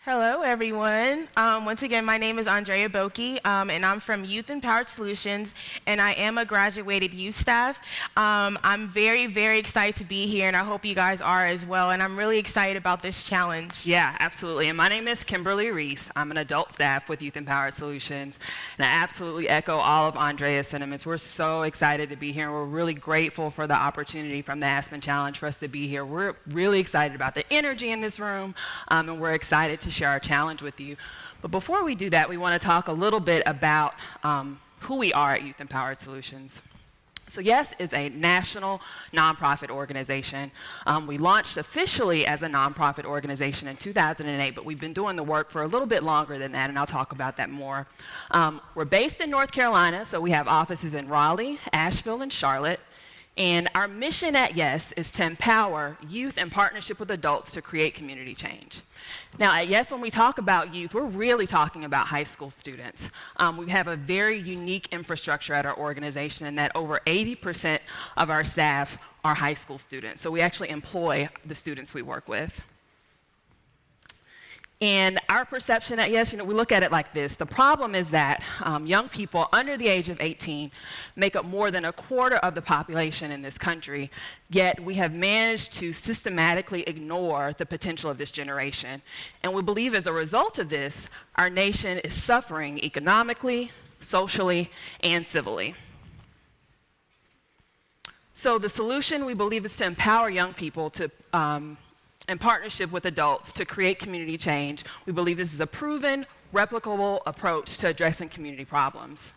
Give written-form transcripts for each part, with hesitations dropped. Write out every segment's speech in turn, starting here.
Hello, everyone. Once again, my name is Andrea Boakye, and I'm from Youth Empowered Solutions, and I am a graduated youth staff. I'm very, very excited to be here, and I hope you guys are as well, and I'm really excited about this challenge. Yeah, absolutely. And my name is Kimberly Reese. I'm an adult staff with Youth Empowered Solutions, and I absolutely echo all of Andrea's sentiments. We're so excited to be here, and we're really grateful for the opportunity from the Aspen Challenge for us to be here. We're really excited about the energy in this room, and we're excited to share our challenge with you. But before we do that, we want to talk a little bit about who we are at Youth Empowered Solutions. So YES is a national nonprofit organization. We launched officially as a nonprofit organization in 2008, but we've been doing the work for a little bit longer than that, and I'll talk about that more. We're based in North Carolina, so we have offices in Raleigh, Asheville, and Charlotte. And our mission at YES is to empower youth in partnership with adults to create community change. Now at YES, when we talk about youth, we're really talking about high school students. We have a very unique infrastructure at our organization in that over 80% of our staff are high school students. So we actually employ the students we work with. And our perception at YES, we look at it like this. The problem is that young people under the age of 18 make up more than a quarter of the population in this country, yet we have managed to systematically ignore the potential of this generation. And we believe as a result of this, our nation is suffering economically, socially, and civilly. So the solution, we believe, is to empower young people to in partnership with adults to create community change. We believe this is a proven, replicable approach to addressing community problems.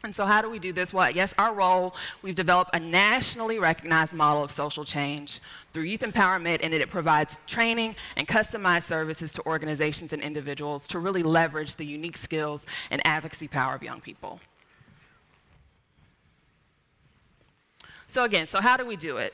And so how do we do this? Well, yes, our role, we've developed a nationally recognized model of social change through youth empowerment, and it provides training and customized services to organizations and individuals to really leverage the unique skills and advocacy power of young people. So again, how do we do it?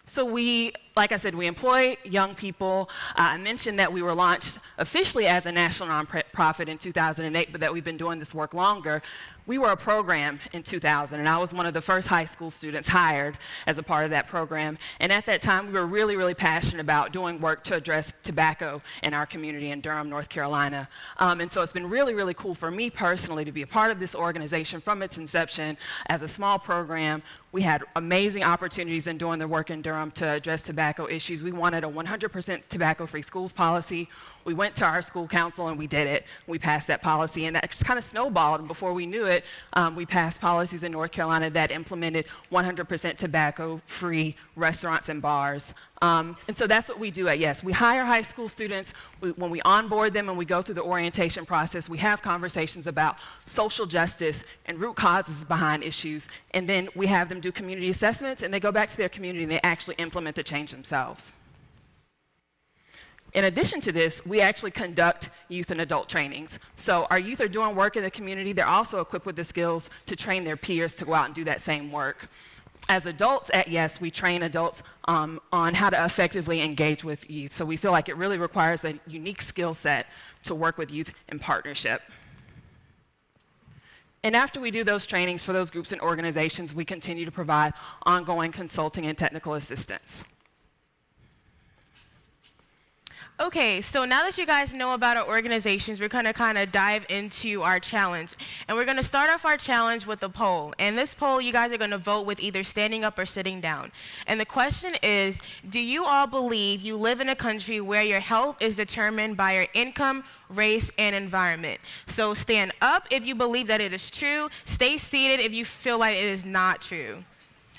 So we, like I said, we employ young people. I mentioned that we were launched officially as a national nonprofit in 2008, but that we've been doing this work longer. We were a program in 2000, and I was one of the first high school students hired as a part of that program. And at that time, we were really, really passionate about doing work to address tobacco in our community in Durham, North Carolina. And so it's been really, really cool for me personally to be a part of this organization from its inception as a small program. We had amazing opportunities in doing the work in Durham to address tobacco issues. We wanted a 100% tobacco-free schools policy. We went to our school council and we did it. We passed that policy, and that just kind of snowballed. And before we knew it, we passed policies in North Carolina that implemented 100% tobacco-free restaurants and bars. And so that's what we do at YES. We hire high school students. When we onboard them and we go through the orientation process, we have conversations about social justice and root causes behind issues. And then we have them do community assessments, and they go back to their community and they actually implement the change themselves. In addition to this, we actually conduct youth and adult trainings. So our youth are doing work in the community. They're also equipped with the skills to train their peers to go out and do that same work. As adults at YES, we train adults on how to effectively engage with youth. So we feel like it really requires a unique skill set to work with youth in partnership. And after we do those trainings for those groups and organizations, we continue to provide ongoing consulting and technical assistance. Okay, so now that you guys know about our organizations, we're going to kind of dive into our challenge. And we're going to start off our challenge with a poll. And this poll, you guys are going to vote with either standing up or sitting down. And the question is, do you all believe you live in a country where your health is determined by your income, race, and environment? So stand up if you believe that it is true. Stay seated if you feel like it is not true.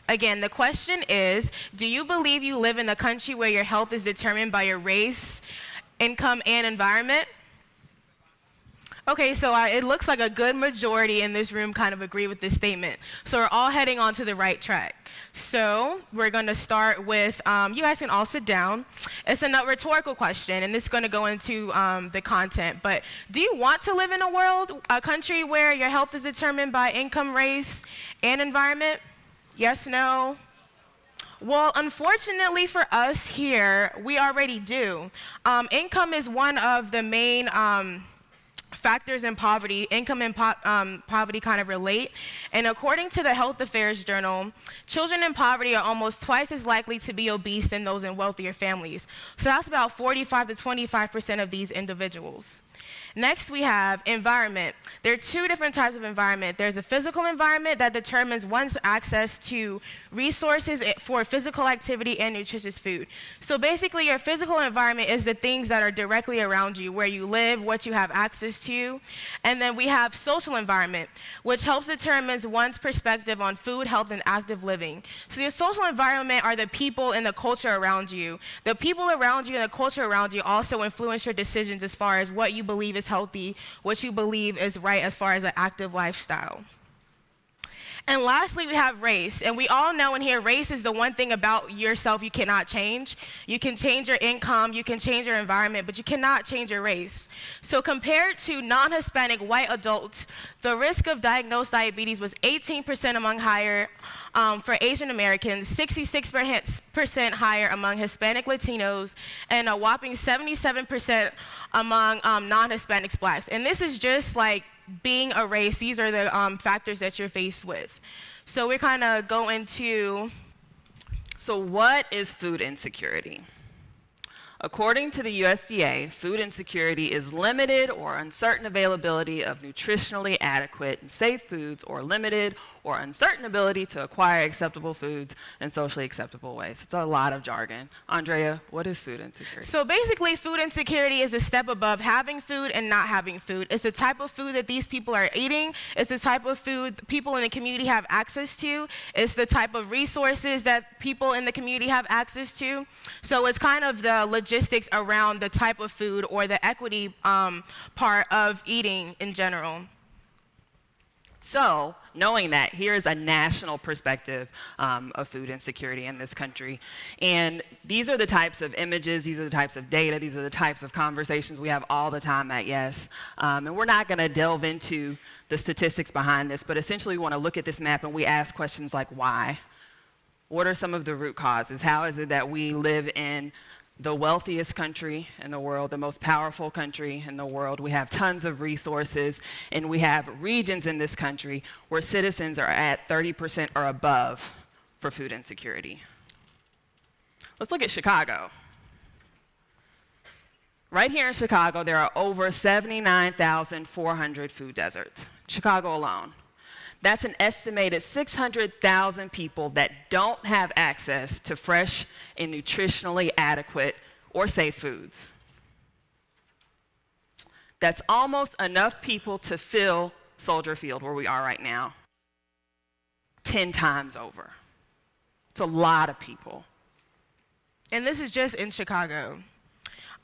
Again, the question is, do you believe you live in a country where your health is determined by your race, income, and environment? Okay, so it looks like a good majority in this room kind of agree with this statement. So we're all heading on to the right track. So we're going to start with, you guys can all sit down. It's a rhetorical question, and this is going to go into the content. But do you want to live in a country where your health is determined by income, race, and environment? Yes, no? Well, unfortunately for us here, we already do. Income is one of the main factors in poverty, income and poverty kind of relate. And according to the Health Affairs Journal, children in poverty are almost twice as likely to be obese than those in wealthier families. So that's about 45 to 25% of these individuals. Next, we have environment. There are two different types of environment. There's a physical environment that determines one's access to resources for physical activity and nutritious food. So basically, your physical environment is the things that are directly around you, where you live, what you have access to. And then we have social environment, which helps determine one's perspective on food, health, and active living. So your social environment are the people and the culture around you. The people around you and the culture around you also influence your decisions as far as what you believe is healthy, what you believe is right as far as an active lifestyle. And lastly, we have race. And we all know in here, race is the one thing about yourself you cannot change. You can change your income, you can change your environment, but you cannot change your race. So compared to non-Hispanic white adults, the risk of diagnosed diabetes was 18% among higher for Asian Americans, 66% higher among Hispanic Latinos, and a whopping 77% among non-Hispanics, blacks. And this is just like being a race. These are the factors that you're faced with. So we're kind of going to. So what is food insecurity? According to the USDA, food insecurity is limited or uncertain availability of nutritionally adequate and safe foods, or limited or uncertain ability to acquire acceptable foods in socially acceptable ways. It's a lot of jargon. Andrea, what is food insecurity? So basically, food insecurity is a step above having food and not having food. It's the type of food that these people are eating. It's the type of food people in the community have access to. It's the type of resources that people in the community have access to. So it's kind of the logistics around the type of food or the equity part of eating in general. So, knowing that, here's a national perspective of food insecurity in this country. And these are the types of images, these are the types of data, these are the types of conversations we have all the time at Yes. And we're not going to delve into the statistics behind this, but essentially we want to look at this map and we ask questions like why? What are some of the root causes? How is it that we live in the wealthiest country in the world, the most powerful country in the world? We have tons of resources, and we have regions in this country where citizens are at 30% or above for food insecurity. Let's look at Chicago. Right here in Chicago, there are over 79,400 food deserts. Chicago alone. That's an estimated 600,000 people that don't have access to fresh and nutritionally adequate or safe foods. That's almost enough people to fill Soldier Field, where we are right now, 10 times over. It's a lot of people. And this is just in Chicago.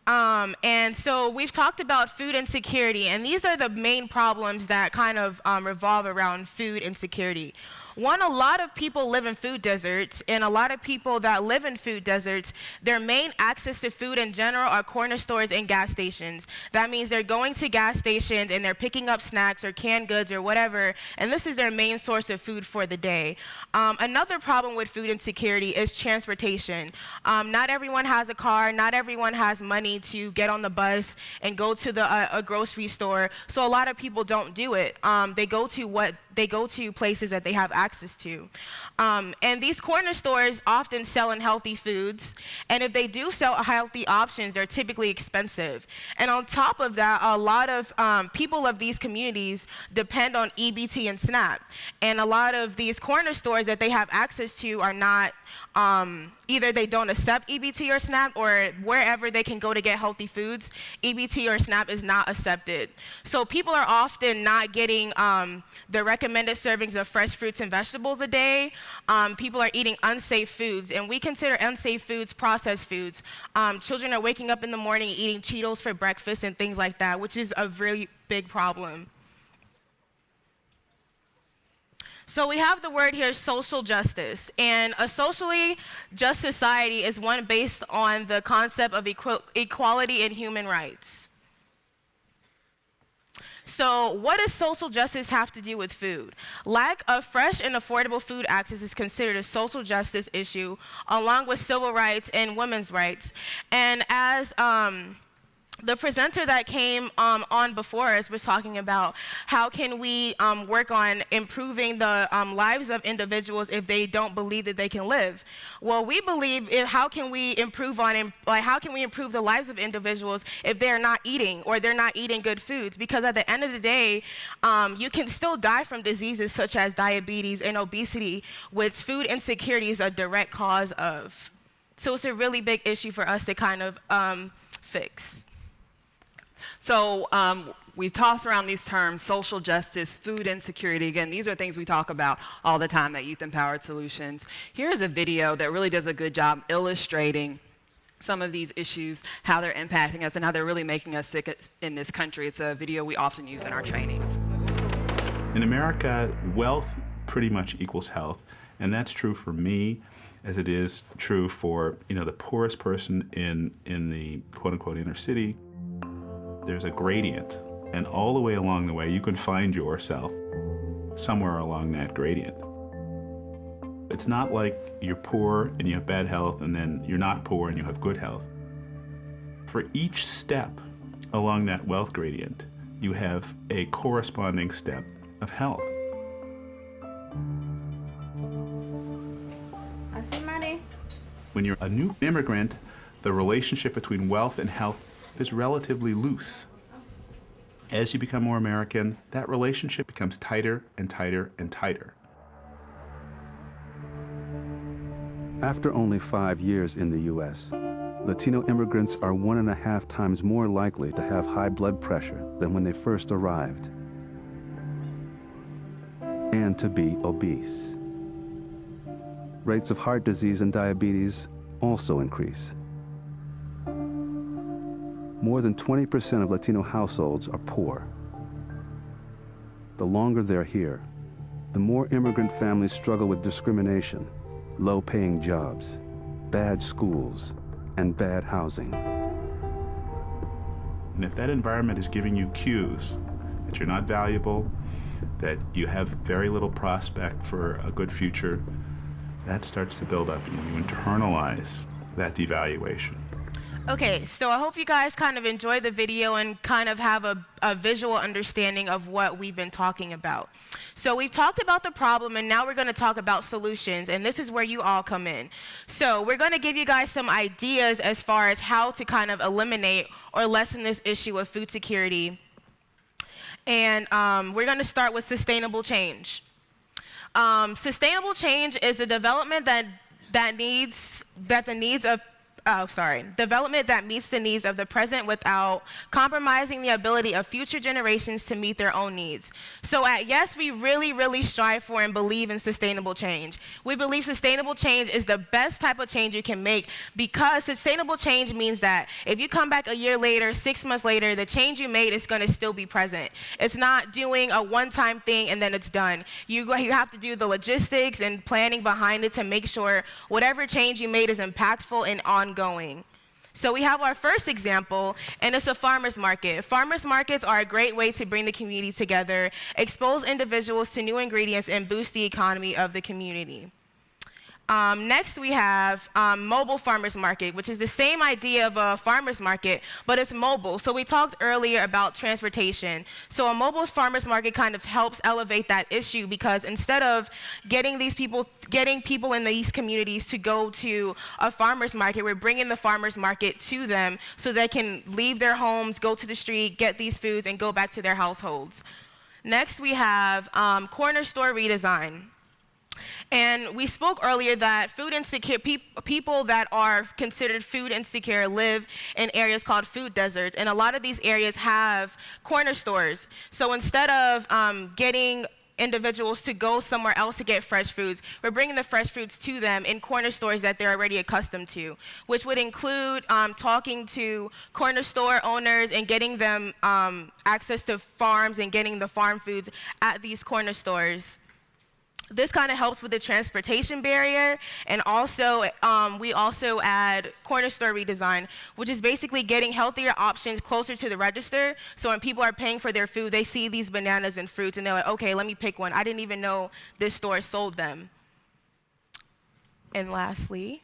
And so we've talked about food insecurity, and these are the main problems that kind of revolve around food insecurity. One, a lot of people live in food deserts, and a lot of people that live in food deserts, their main access to food in general are corner stores and gas stations. That means they're going to gas stations and they're picking up snacks or canned goods or whatever, and this is their main source of food for the day. Another problem with food insecurity is transportation. Not everyone has a car, not everyone has money to get on the bus and go to a grocery store, so a lot of people don't do it. They go to places that they have access to. And these corner stores often sell unhealthy foods, and if they do sell healthy options, they're typically expensive. And on top of that, a lot of people of these communities depend on EBT and SNAP. And a lot of these corner stores that they have access to are not, either they don't accept EBT or SNAP, or wherever they can go to get healthy foods, EBT or SNAP is not accepted. So people are often not getting the recommended servings of fresh fruits and vegetables a day. People are eating unsafe foods, and we consider unsafe foods processed foods. Children are waking up in the morning eating Cheetos for breakfast and things like that, which is a really big problem. So we have the word here, social justice. And a socially just society is one based on the concept of equality and human rights. So what does social justice have to do with food? Lack of fresh and affordable food access is considered a social justice issue, along with civil rights and women's rights. And as The presenter that came on before us was talking about how can we work on improving the lives of individuals if they don't believe that they can live. Well, we believe how can we improve the lives of individuals if they're not eating or they're not eating good foods? Because at the end of the day, you can still die from diseases such as diabetes and obesity, which food insecurity is a direct cause of. So it's a really big issue for us to kind of fix. So we've tossed around these terms, social justice, food insecurity. Again, these are things we talk about all the time at Youth Empowered Solutions. Here is a video that really does a good job illustrating some of these issues, how they're impacting us, and how they're really making us sick in this country. It's a video we often use in our trainings. In America, wealth pretty much equals health, and that's true for me as it is true for the poorest person in the quote-unquote inner city. There's a gradient, and all the way along the way you can find yourself somewhere along that gradient. It's not like you're poor and you have bad health and then you're not poor and you have good health. For each step along that wealth gradient, you have a corresponding step of health. I see money. When you're a new immigrant, the relationship between wealth and health is relatively loose. As you become more American, that relationship becomes tighter and tighter and tighter. After only 5 years in the U.S., Latino immigrants are 1.5 times more likely to have high blood pressure than when they first arrived, and to be obese. Rates of heart disease and diabetes also increase. More than 20% of Latino households are poor. The longer they're here, the more immigrant families struggle with discrimination, low-paying jobs, bad schools, and bad housing. And if that environment is giving you cues that you're not valuable, that you have very little prospect for a good future, that starts to build up and you internalize that devaluation. Okay, so I hope you guys kind of enjoy the video and kind of have a visual understanding of what we've been talking about. So we've talked about the problem, and now we're going to talk about solutions, and this is where you all come in. So we're going to give you guys some ideas as far as how to kind of eliminate or lessen this issue of food security. And we're going to start with sustainable change. Sustainable change is the development development that meets the needs of the present without compromising the ability of future generations to meet their own needs. So at Yes, we really, really strive for and believe in sustainable change. We believe sustainable change is the best type of change you can make, because sustainable change means that if you come back a year later, 6 months later, the change you made is going to still be present. It's not doing a one-time thing and then it's done. You have to do the logistics and planning behind it to make sure whatever change you made is impactful and ongoing. So we have our first example, and it's a farmer's market. Farmer's markets are a great way to bring the community together, expose individuals to new ingredients, and boost the economy of the community. Next, we have mobile farmers market, which is the same idea of a farmers market, but it's mobile. So we talked earlier about transportation. So a mobile farmers market kind of helps elevate that issue, because instead of getting people in these communities to go to a farmers market, we're bringing the farmers market to them so they can leave their homes, go to the street, get these foods, and go back to their households. Next, we have corner store redesign. And we spoke earlier that food insecure people that are considered food insecure live in areas called food deserts, and a lot of these areas have corner stores. So instead of getting individuals to go somewhere else to get fresh foods, we're bringing the fresh foods to them in corner stores that they're already accustomed to, which would include talking to corner store owners and getting them access to farms and getting the farm foods at these corner stores. This kind of helps with the transportation barrier, and also we also add corner store redesign, which is basically getting healthier options closer to the register. So when people are paying for their food, they see these bananas and fruits, and they're like, okay, let me pick one. I didn't even know this store sold them. And lastly,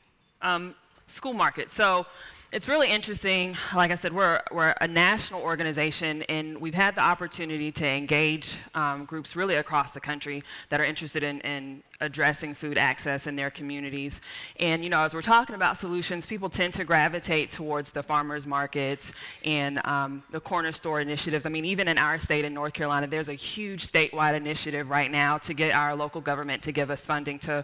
school market. So It's really interesting. Like I said, we're a national organization, and we've had the opportunity to engage groups really across the country that are interested in addressing food access in their communities. And as we're talking about solutions, people tend to gravitate towards the farmers markets and the corner store initiatives. I mean, even in our state in North Carolina, there's a huge statewide initiative right now to get our local government to give us funding to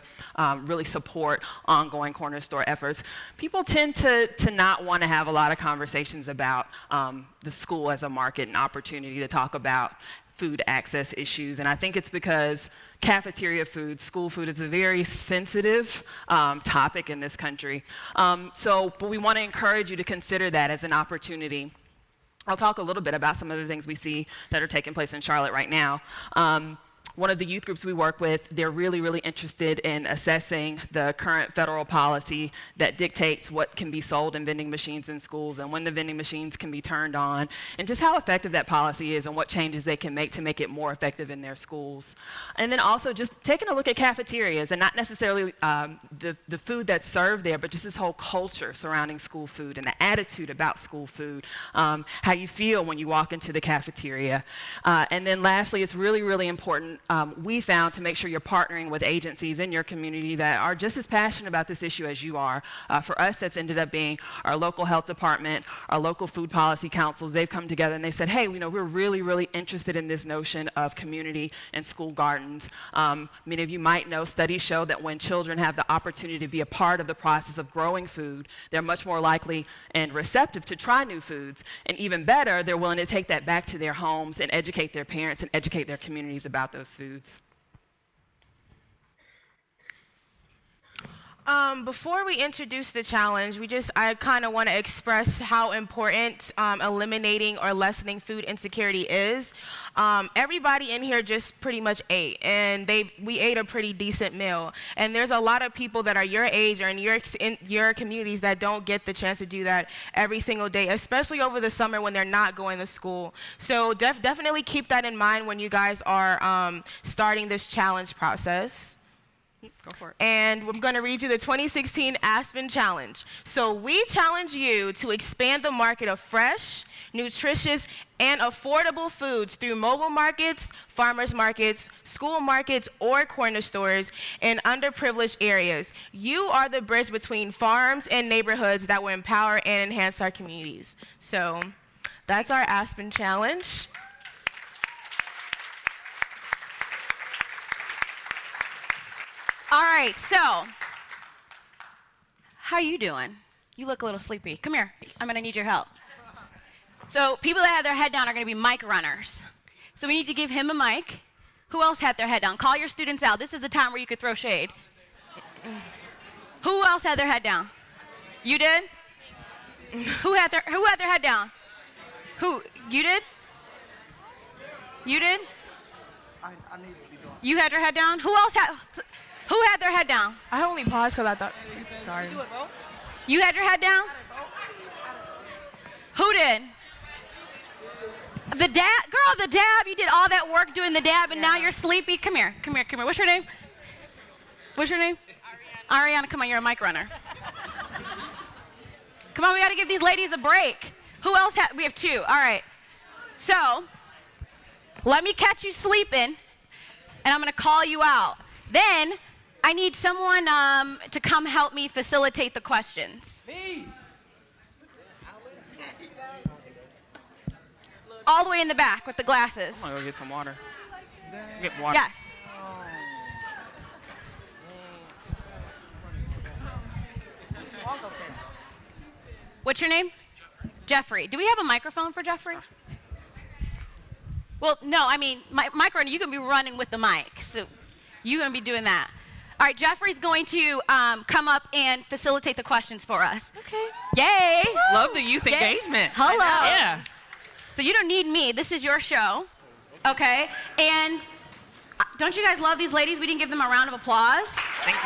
really support ongoing corner store efforts. People tend to not want to have a lot of conversations about the school as a market and opportunity to talk about food access issues. And I think it's because cafeteria food, school food, is a very sensitive topic in this country. But we want to encourage you to consider that as an opportunity. I'll talk a little bit about some of the things we see that are taking place in Charlotte right now. One of the youth groups we work with, they're really, really interested in assessing the current federal policy that dictates what can be sold in vending machines in schools and when the vending machines can be turned on, and just how effective that policy is and what changes they can make to make it more effective in their schools. And then also just taking a look at cafeterias, and not necessarily the food that's served there, but just this whole culture surrounding school food and the attitude about school food, how you feel when you walk into the cafeteria. And then lastly, it's really, really important, we found, to make sure you're partnering with agencies in your community that are just as passionate about this issue as you are. For us, that's ended up being our local health department, our local food policy councils. They've come together and they said, hey, we're really, really interested in this notion of community and school gardens. Many of you might know studies show that when children have the opportunity to be a part of the process of growing food, they're much more likely and receptive to try new foods. And even better, they're willing to take that back to their homes and educate their parents and educate their communities about those foods. Before we introduce the challenge, I kind of want to express how important eliminating or lessening food insecurity is. Everybody in here just pretty much ate, and we ate a pretty decent meal. And there's a lot of people that are your age or in your communities that don't get the chance to do that every single day, especially over the summer when they're not going to school. So definitely keep that in mind when you guys are starting this challenge process. Go for it. And I'm going to read you the 2016 Aspen Challenge. So we challenge you to expand the market of fresh, nutritious, and affordable foods through mobile markets, farmers markets, school markets, or corner stores in underprivileged areas. You are the bridge between farms and neighborhoods that will empower and enhance our communities. So that's our Aspen Challenge. All right, so how you doing? You look a little sleepy. Come here. I'm going to need your help. So people that have their head down are going to be mic runners. So we need to give him a mic. Who else had their head down? Call your students out. This is the time where you could throw shade. Who else had their head down? You did? Who had their head down? Who? You did? You did? I need to be doing. You had your head down? Who had their head down? I only paused because I thought, sorry. You had your head down? Who did? The dab, you did all that work doing the dab and now you're sleepy. Come here. What's your name? Ariana, come on, you're a mic runner. Come on, we gotta give these ladies a break. Who else we have two, all right. So, let me catch you sleeping and I'm gonna call you out. Then, I need someone to come help me facilitate the questions. Me. All the way in the back with the glasses. I'm gonna go get some water. Get water. Yes. What's your name? Jeffrey. Do we have a microphone for Jeffrey? Well, no, I mean, microphone, you can be running with the mic, so you're going to be doing that. All right, Jeffrey's going to come up and facilitate the questions for us. Okay. Yay! Love the youth engagement. Hello. Yeah. So you don't need me. This is your show, okay? And don't you guys love these ladies? We didn't give them a round of applause. Thank you.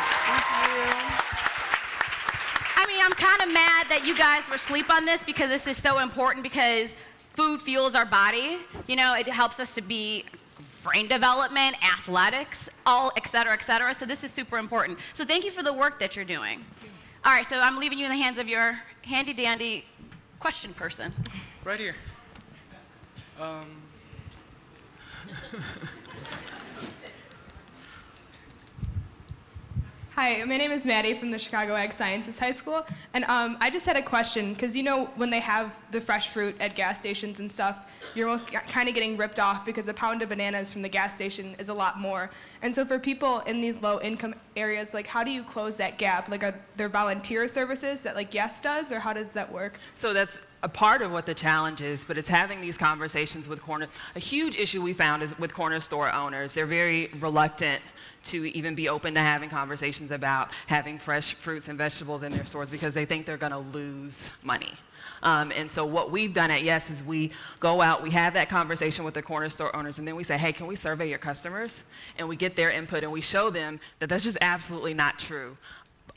I mean, I'm kind of mad that you guys were asleep on this because this is so important because food fuels our body. You know, it helps us to be brain development, athletics, all et cetera, et cetera. So this is super important. So thank you for the work that you're doing. All right, so I'm leaving you in the hands of your handy-dandy question person. Right here. Hi, my name is Maddie from the Chicago Ag Sciences High School, and I just had a question, because you know when they have the fresh fruit at gas stations and stuff, you're most kind of getting ripped off because a pound of bananas from the gas station is a lot more. And so for people in these low-income areas, like how do you close that gap? Like are there volunteer services that like Yes does, or how does that work? So that's a part of what the challenge is, but it's having these conversations with a huge issue we found is with corner store owners. They're very reluctant to even be open to having conversations about having fresh fruits and vegetables in their stores because they think they're going to lose money. And so what we've done at Yes is we go out, we have that conversation with the corner store owners, and then we say, hey, can we survey your customers? And we get their input, and we show them that that's just absolutely not true.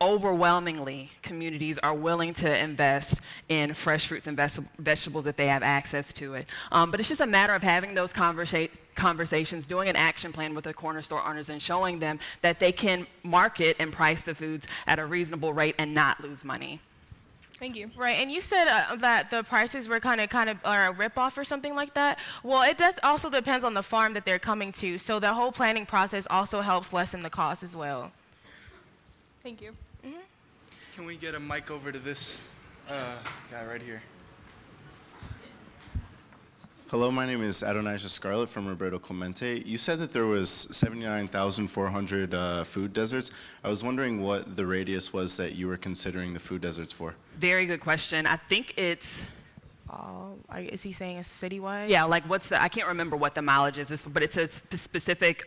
Overwhelmingly, communities are willing to invest in fresh fruits and vegetables if they have access to it. But it's just a matter of having those conversations, doing an action plan with the corner store owners and showing them that they can market and price the foods at a reasonable rate and not lose money. Thank you. Right, and you said that the prices were kind of are a ripoff or something like that. Well, it does also depends on the farm that they're coming to. So the whole planning process also helps lessen the cost as well. Thank you. Can we get a mic over to this guy right here? Hello, my name is Adonijah Scarlett from Roberto Clemente. You said that there was 79,400 food deserts. I was wondering what the radius was that you were considering the food deserts for. Very good question. I think it's, Is he saying it's citywide? yeah, like I can't remember what the mileage is, but it's a specific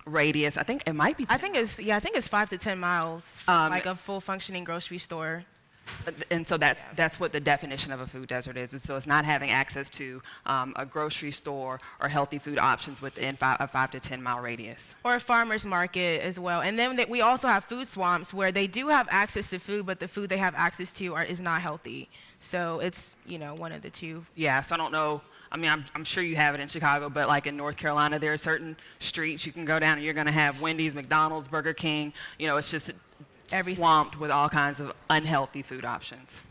radius. I think it might be. I think it's 5 to 10 miles from like a full functioning grocery store. And so that's what the definition of a food desert is. And so it's not having access to a grocery store or healthy food options within a 5 to 10 mile radius. Or a farmer's market as well. And then we also have food swamps where they do have access to food, but the food they have access to is not healthy. So it's, one of the two. Yeah, so I don't know. I mean, I'm sure you have it in Chicago, but like in North Carolina, there are certain streets you can go down and you're going to have Wendy's, McDonald's, Burger King. It's just swamped with all kinds of unhealthy food options.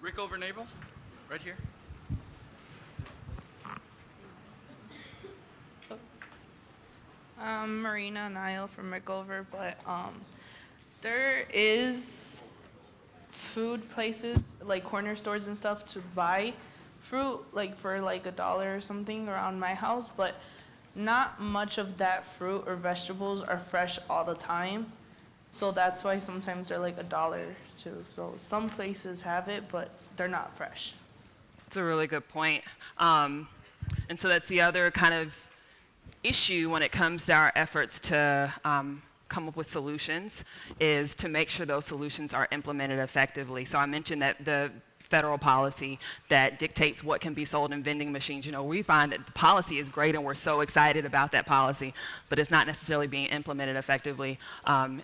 Rick over Naval, right here. Marina Nile from Rickover, but there is food places like corner stores and stuff to buy fruit like for like $1 or something around my house, but not much of that fruit or vegetables are fresh all the time. So that's why sometimes they're like $1 too. So some places have it, but they're not fresh. That's a really good point. And so that's the other kind of issue when it comes to our efforts to come up with solutions is to make sure those solutions are implemented effectively. So I mentioned that the federal policy that dictates what can be sold in vending machines. We find that the policy is great and we're so excited about that policy, but it's not necessarily being implemented effectively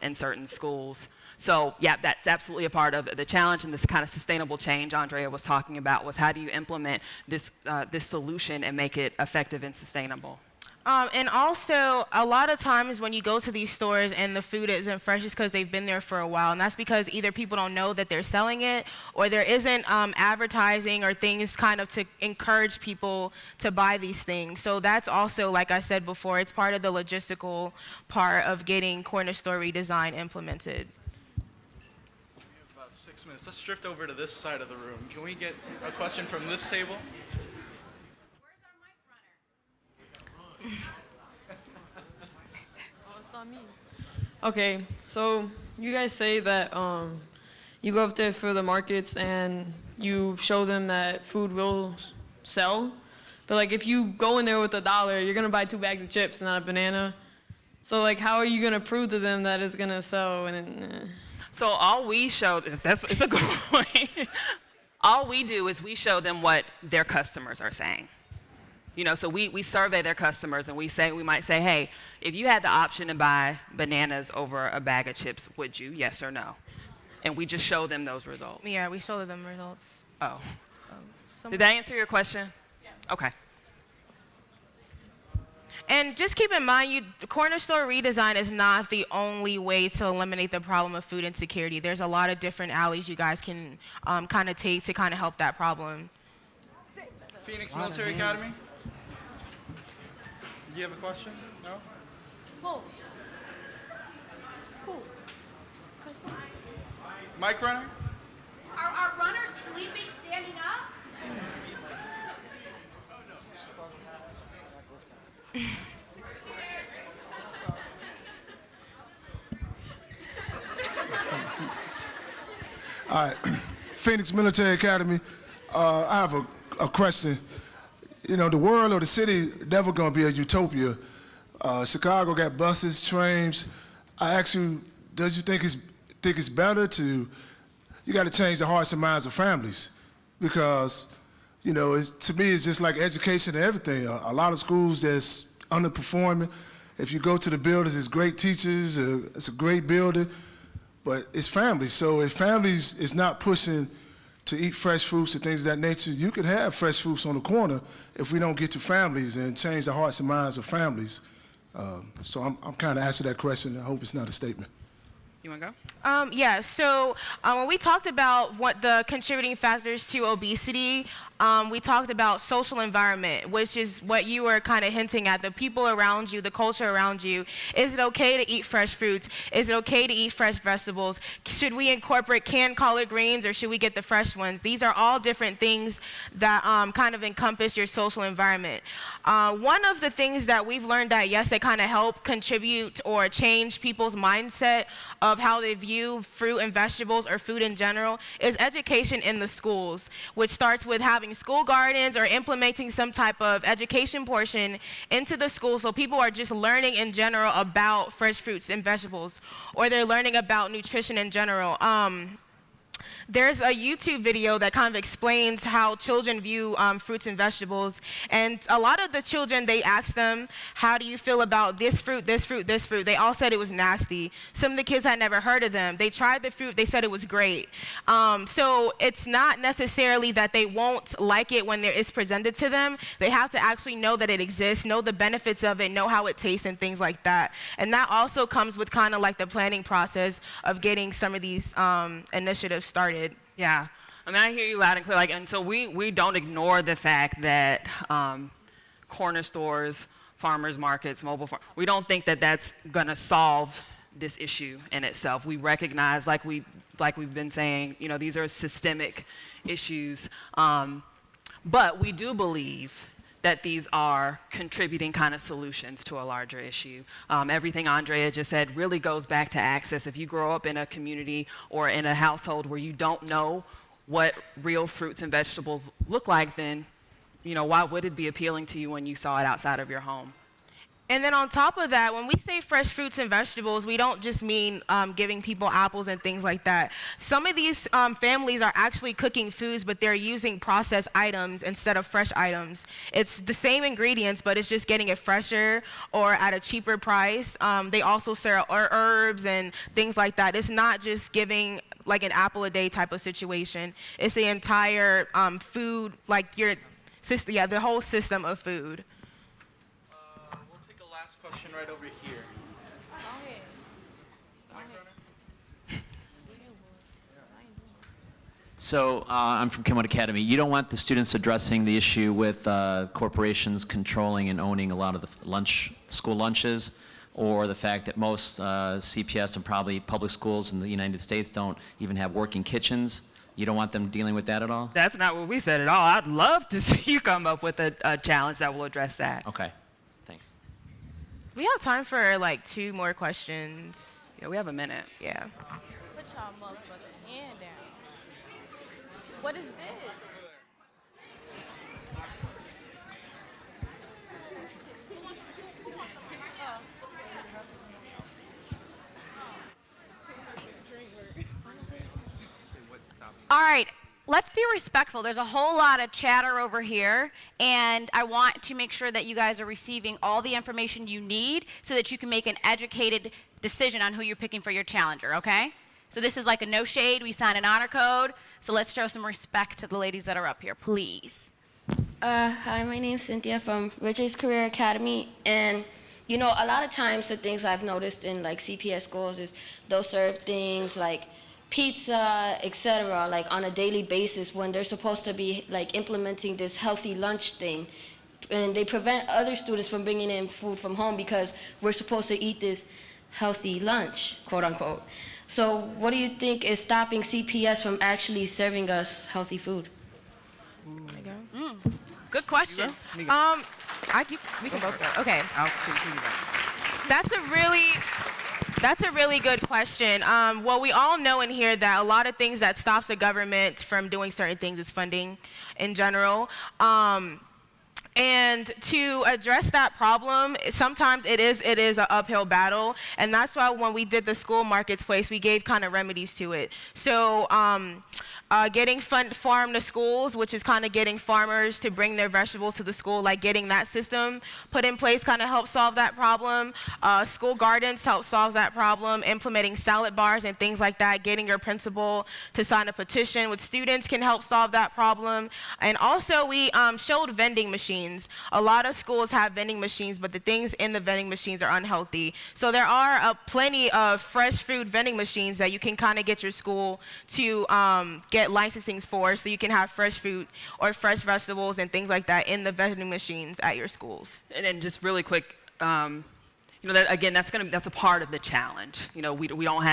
in certain schools. So yeah, that's absolutely a part of the challenge, and this kind of sustainable change Andrea was talking about was how do you implement this solution and make it effective and sustainable. And also, a lot of times when you go to these stores and the food isn't fresh, it's because they've been there for a while. And that's because either people don't know that they're selling it, or there isn't advertising or things kind of to encourage people to buy these things. So that's also, like I said before, it's part of the logistical part of getting corner store redesign implemented. We have about 6 minutes. Let's drift over to this side of the room. Can we get a question from this table? It's on me. Okay, so you guys say that you go up there for the markets and you show them that food will sell, but like if you go in there with $1, you're gonna buy 2 bags of chips, not a banana. So like, how are you gonna prove to them that it's gonna sell? So all we show, it's a good point. All we do is we show them what their customers are saying. So we survey their customers and we might say, hey, if you had the option to buy bananas over a bag of chips, would you? Yes or no? And we just show them those results. Yeah, we show them results. Oh. Did that answer your question? Yeah. Okay. And just keep in mind, the corner store redesign is not the only way to eliminate the problem of food insecurity. There's a lot of different alleys you guys can kind of take to kind of help that problem. Phoenix Military Academy? Do you have a question? No? Cool. Cool. Mike Runner? Are runners sleeping standing up? All right, Phoenix Military Academy. I have a question. You know, the world or the city never gonna be a utopia. Chicago got buses, trains. I ask you, does you think it's better to? You got to change the hearts and minds of families, because, you know, to me it's just like education and everything. A lot of schools that's underperforming. If you go to the buildings, it's great teachers. It's a great building. But it's families. So if families is not pushing to eat fresh fruits and things of that nature, you could have fresh fruits on the corner if we don't get to families and change the hearts and minds of families. So I'm kind of asking that question. I hope it's not a statement. You want to go? Yeah, so when we talked about what the contributing factors to obesity, we talked about social environment, which is what you were kind of hinting at, the people around you, the culture around you. Is it okay to eat fresh fruits? Is it okay to eat fresh vegetables? Should we incorporate canned collard greens, or should we get the fresh ones? These are all different things that kind of encompass your social environment. One of the things that we've learned that, yes, they kind of help contribute or change people's mindset of how they view fruit and vegetables or food in general is education in the schools, which starts with having school gardens or implementing some type of education portion into the school, so people are just learning in general about fresh fruits and vegetables, or they're learning about nutrition in general. There's a YouTube video that kind of explains how children view fruits and vegetables. And a lot of the children, they asked them, how do you feel about this fruit, this fruit, this fruit? They all said it was nasty. Some of the kids had never heard of them. They tried the fruit, they said it was great. So it's not necessarily that they won't like it when it's presented to them. They have to actually know that it exists, know the benefits of it, know how it tastes and things like that. And that also comes with kind of like the planning process of getting some of these initiatives started. Yeah, I mean, I hear you loud and clear. Like, and so we don't ignore the fact that corner stores, farmers markets, mobile farm, we don't think that that's gonna solve this issue in itself. We recognize, like we've been saying, you know, these are systemic issues, but we do believe that these are contributing kind of solutions to a larger issue. Everything Andrea just said really goes back to access. If you grow up in a community or in a household where you don't know what real fruits and vegetables look like, then, you know, why would it be appealing to you when you saw it outside of your home? And then on top of that, when we say fresh fruits and vegetables, we don't just mean giving people apples and things like that. Some of these families are actually cooking foods, but they're using processed items instead of fresh items. It's the same ingredients, but it's just getting it fresher or at a cheaper price. They also serve herbs and things like that. It's not just giving like an apple a day type of situation. It's the entire food, like the whole system of food. Question right over here. So I'm from Kenwood Academy. You don't want the students addressing the issue with corporations controlling and owning a lot of the school lunches, or the fact that most CPS and probably public schools in the United States don't even have working kitchens. You don't want them dealing with that at all? That's not what we said at all. I'd love to see you come up with a challenge that will address that. Okay, thanks. We have time for like 2 more questions. Yeah, we have a minute. Yeah. Put y'all motherfucking hand down. What is this? All right, let's be respectful. There's a whole lot of chatter over here, and I want to make sure that you guys are receiving all the information you need so that you can make an educated decision on who you're picking for your challenger, okay? So this is like a no shade. We signed an honor code, so let's show some respect to the ladies that are up here, please. Hi, my name's Cynthia from Richards Career Academy, and you know, a lot of times the things I've noticed in like CPS schools is they'll serve things like pizza, etc., like on a daily basis when they're supposed to be like implementing this healthy lunch thing, and they prevent other students from bringing in food from home because we're supposed to eat this healthy lunch, quote unquote. So what do you think is stopping CPS from actually serving us healthy food? Good question. We can both go. Okay. That's a really good question. Well, we all know in here that a lot of things that stops the government from doing certain things is funding in general. And to address that problem, sometimes it is an uphill battle, and that's why when we did the school marketplace, we gave kind of remedies to it. So getting farm to schools, which is kind of getting farmers to bring their vegetables to the school, like getting that system put in place kind of helps solve that problem. School gardens help solve that problem. Implementing salad bars and things like that, getting your principal to sign a petition with students can help solve that problem. And also we showed vending machines. A lot of schools have vending machines, but the things in the vending machines are unhealthy. So there are plenty of fresh food vending machines that you can kind of get your school to get licensing for, so you can have fresh food or fresh vegetables and things like that in the vending machines at your schools. And then just really quick, you know, that, again, that's a part of the challenge. You know, we don't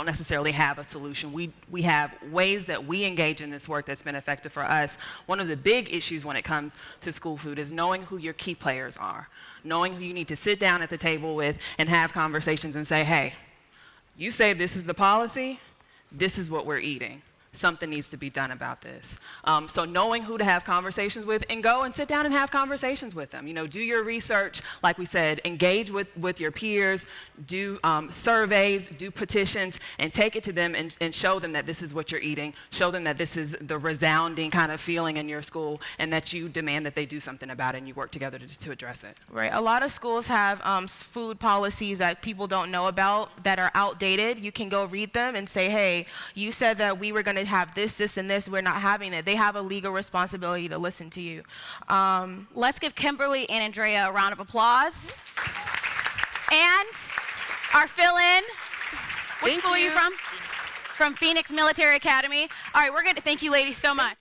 necessarily have a solution. We have ways that we engage in this work that's been effective for us. One of the big issues when it comes to school food is knowing who your key players are, knowing who you need to sit down at the table with and have conversations and say, hey, you say this is the policy, this is what we're eating. Something needs to be done about this. So knowing who to have conversations with, and go and sit down and have conversations with them. You know, do your research, like we said, engage with your peers, do surveys, do petitions, and take it to them and show them that this is what you're eating, show them that this is the resounding kind of feeling in your school, and that you demand that they do something about it and you work together to address it. Right. A lot of schools have food policies that people don't know about that are outdated. You can go read them and say, hey, you said that we were going to have this, and this. We're not having it. They have a legal responsibility to listen to you. Let's give Kimberly and Andrea a round of applause. And our fill-in. What school are you from? From Phoenix Military Academy. All right, we're going to thank you ladies so much.